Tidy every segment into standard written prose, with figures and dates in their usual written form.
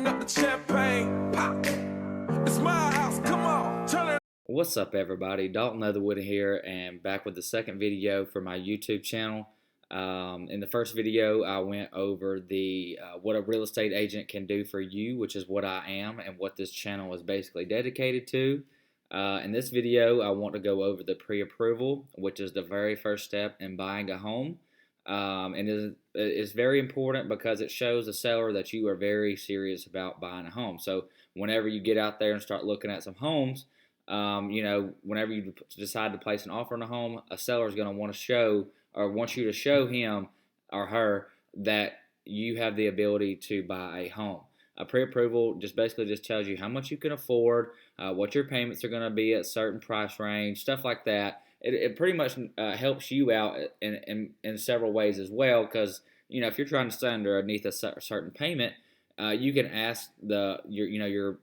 up the champagne, pop. It's my house, come on, turn it. What's up, everybody? Dalton Leatherwood here, and back with the second video for my YouTube channel. In the first video, I went over the what a real estate agent can do for you, which is what I am and what this channel is basically dedicated to. In this video, I want to go over the pre-approval, which is the very first step in buying a home. And it's very important because it shows the seller that you are very serious about buying a home. So whenever you get out there and start looking at some homes, whenever you decide to place an offer on a home, a seller is going to want to show or want you to show him or her that you have the ability to buy a home. A pre-approval basically just tells you how much you can afford, what your payments are going to be at certain price range, stuff like that. It pretty much helps you out in several ways as well, because if you're trying to stay underneath a certain payment, you can ask your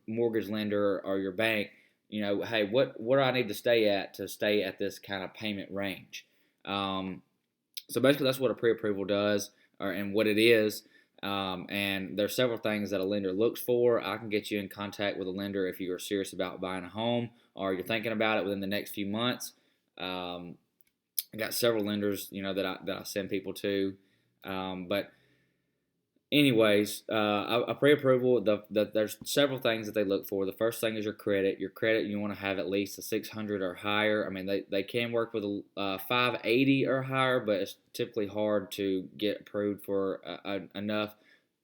mortgage lender or your bank, hey, what do I need to stay at this kind of payment range? So basically that's what a pre-approval does, and what it is. And there's several things that a lender looks for. I can get you in contact with a lender if you are serious about buying a home or you're thinking about it within the next few months. I got several lenders, that I send people to. But anyways, a pre-approval, there's several things that they look for. The first thing is your credit. Your credit, you want to have at least a 600 or higher. I mean, they can work with a 580 or higher, but it's typically hard to get approved for enough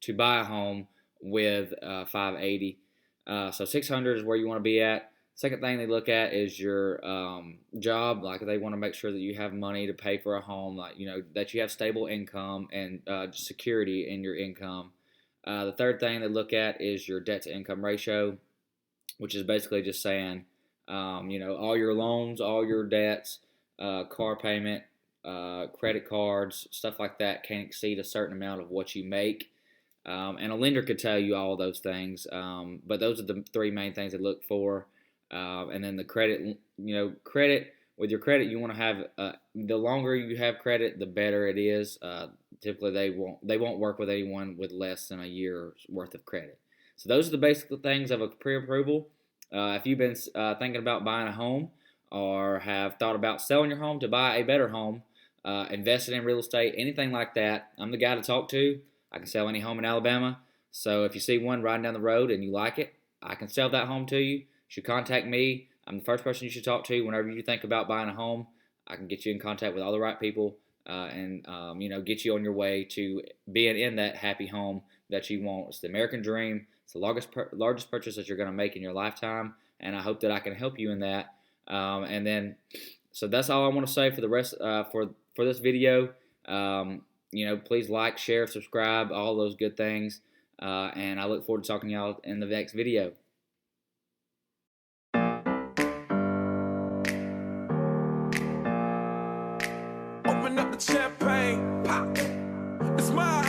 to buy a home with 580. So 600 is where you want to be at. Second thing they look at is your job. Like, they want to make sure that you have money to pay for a home, that you have stable income and security in your income. The third thing they look at is your debt to income ratio, which is basically just saying, all your loans, all your debts, car payment, credit cards, stuff like that can't exceed a certain amount of what you make. And a lender could tell you all of those things, but those are the three main things they look for. And then the credit, with your credit, you want to have, the longer you have credit, the better it is. Typically, they won't work with anyone with less than a year's worth of credit. So those are the basic things of a pre-approval. If you've been thinking about buying a home or have thought about selling your home to buy a better home, invested in real estate, anything like that, I'm the guy to talk to. I can sell any home in Alabama. So if you see one riding down the road and you like it, I can sell that home to you. You should contact me. I'm the first person you should talk to whenever you think about buying a home. I can get you in contact with all the right people and get you on your way to being in that happy home that you want. It's the American dream. It's the largest purchase that you're going to make in your lifetime, and I hope that I can help you in that. So that's all I want to say for the rest for this video. Please like, share, subscribe, all those good things, and I look forward to talking to y'all in the next video. Open up the champagne, pop. It's my